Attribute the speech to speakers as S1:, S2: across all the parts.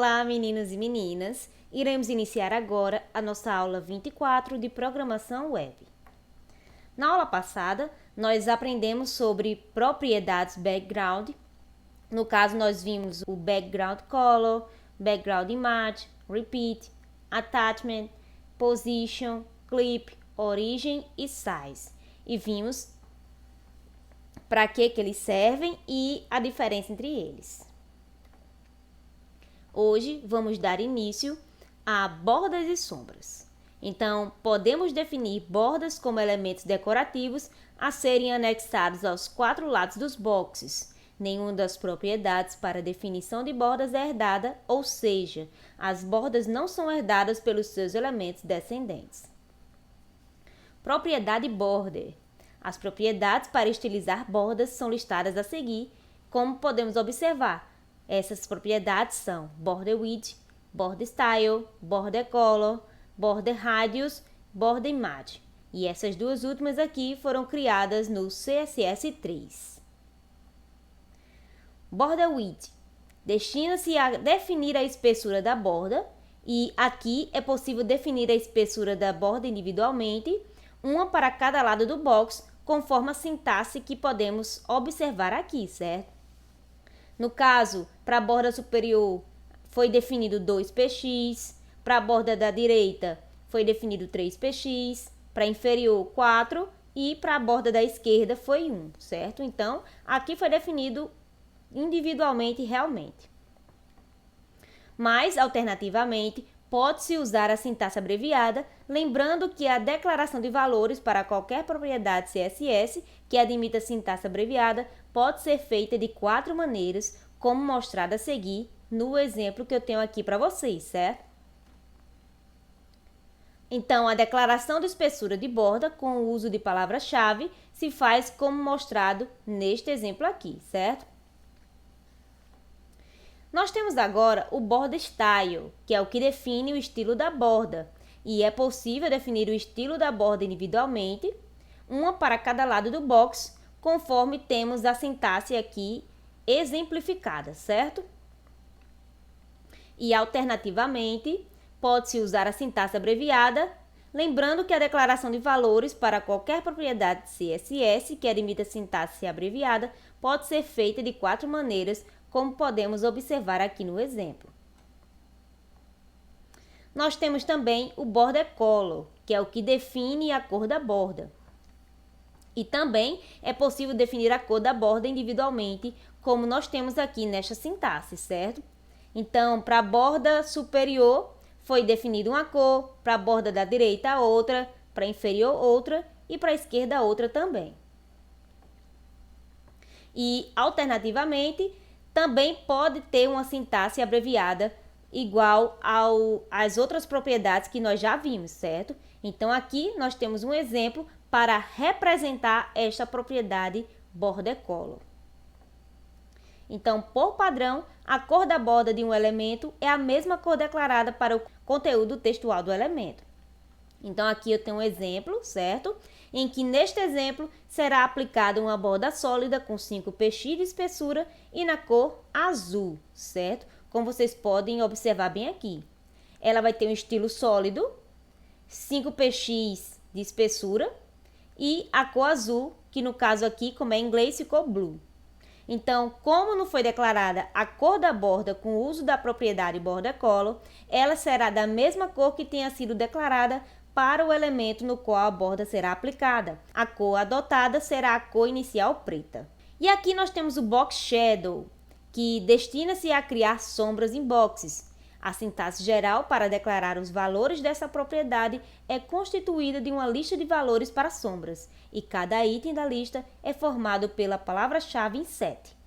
S1: Olá, meninos e meninas! Iremos iniciar agora a nossa aula 24 de Programação Web. Na aula passada, nós aprendemos sobre propriedades background. No caso, nós vimos o background color, background image, repeat, attachment, position, clip, origem e size. E vimos para que eles servem e a diferença entre eles. Hoje vamos dar início a bordas e sombras. Então, podemos definir bordas como elementos decorativos a serem anexados aos quatro lados dos boxes. Nenhuma das propriedades para definição de bordas é herdada, ou seja, as bordas não são herdadas pelos seus elementos descendentes. Propriedade border. As propriedades para estilizar bordas são listadas a seguir, como podemos observar. Essas propriedades são border width, border style, border color, border radius, border image. E essas duas últimas aqui foram criadas no CSS3. Border width destina-se a definir a espessura da borda e aqui é possível definir a espessura da borda individualmente, uma para cada lado do box, conforme a sintaxe que podemos observar aqui, certo? No caso, para a borda superior foi definido 2px, para a borda da direita foi definido 3px, para a inferior 4 e para a borda da esquerda foi 1, certo? Então, aqui foi definido individualmente realmente. Mas, alternativamente, pode-se usar a sintaxe abreviada, lembrando que a declaração de valores para qualquer propriedade CSS que admita sintaxe abreviada pode ser feita de 4 maneiras, como mostrado a seguir no exemplo que eu tenho aqui para vocês, certo? Então, a declaração de espessura de borda com o uso de palavra-chave se faz como mostrado neste exemplo aqui, certo? Nós temos agora o border style, que é o que define o estilo da borda, e é possível definir o estilo da borda individualmente, uma para cada lado do box, conforme temos a sintaxe aqui exemplificada, certo? E alternativamente, pode-se usar a sintaxe abreviada, lembrando que a declaração de valores para qualquer propriedade CSS que admita sintaxe abreviada pode ser feita de 4 maneiras, como podemos observar aqui no exemplo. Nós temos também o border color, que é o que define a cor da borda. E também é possível definir a cor da borda individualmente, como nós temos aqui nesta sintaxe, certo? Então, para a borda superior foi definida uma cor, para a borda da direita outra, para a inferior outra e para a esquerda outra também. E, alternativamente, também pode ter uma sintaxe abreviada igual às outras propriedades que nós já vimos, certo? Então, aqui nós temos um exemplo para representar esta propriedade border color. Então, por padrão, a cor da borda de um elemento é a mesma cor declarada para o conteúdo textual do elemento. Então, aqui eu tenho um exemplo, certo? Em que neste exemplo será aplicada uma borda sólida com 5px de espessura e na cor azul, certo? Como vocês podem observar bem aqui. Ela vai ter um estilo sólido, 5px de espessura e a cor azul, que no caso aqui, como é em inglês, ficou blue. Então, como não foi declarada a cor da borda com o uso da propriedade border color, ela será da mesma cor que tenha sido declarada para o elemento no qual a borda será aplicada. A cor adotada será a cor inicial preta. E aqui nós temos o box shadow, que destina-se a criar sombras em boxes. A sintaxe geral para declarar os valores dessa propriedade é constituída de uma lista de valores para sombras, e cada item da lista é formado pela palavra-chave inset,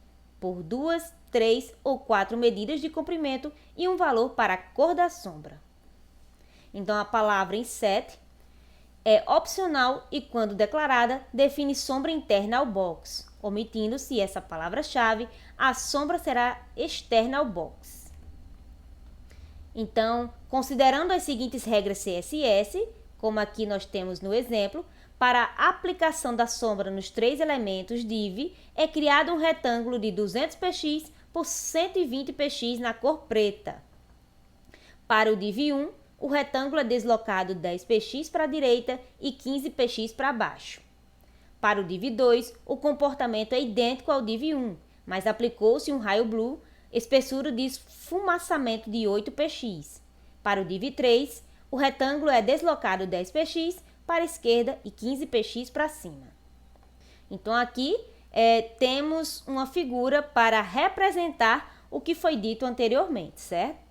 S1: por 2, 3 ou 4 medidas de comprimento e um valor para a cor da sombra. Então, a palavra inset é opcional e, quando declarada, define sombra interna ao box. Omitindo-se essa palavra-chave, a sombra será externa ao box. Então, considerando as seguintes regras CSS, como aqui nós temos no exemplo, para a aplicação da sombra nos 3 elementos div, é criado um retângulo de 200px por 120px na cor preta. Para o div 1, o retângulo é deslocado 10px para a direita e 15px para baixo. Para o div 2, o comportamento é idêntico ao div 1, mas aplicou-se um raio blue, espessura de esfumaçamento de 8px. Para o div 3, o retângulo é deslocado 10px para a esquerda e 15px para cima. Então, aqui temos uma figura para representar o que foi dito anteriormente, certo?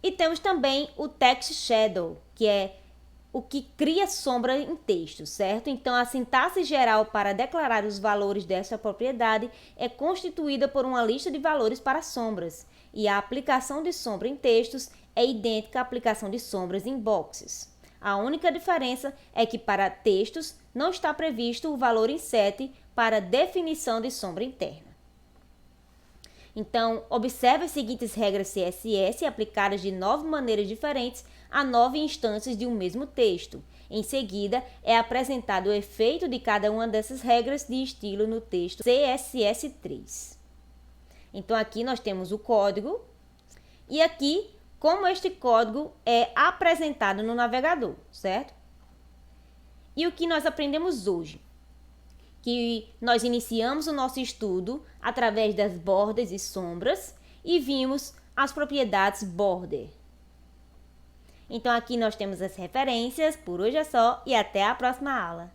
S1: E temos também o text shadow, que é o que cria sombra em texto, certo? Então, a sintaxe geral para declarar os valores dessa propriedade é constituída por uma lista de valores para sombras, e a aplicação de sombra em textos é idêntica à aplicação de sombras em boxes. A única diferença é que para textos não está previsto o valor em set para definição de sombra interna. Então, observe as seguintes regras CSS aplicadas de 9 maneiras diferentes a 9 instâncias de um mesmo texto. Em seguida, é apresentado o efeito de cada uma dessas regras de estilo no texto CSS3. Então, aqui nós temos o código e aqui como este código é apresentado no navegador, certo? E o que nós aprendemos hoje? Que nós iniciamos o nosso estudo através das bordas e sombras e vimos as propriedades border. Então, aqui nós temos as referências. Por hoje é só e até a próxima aula.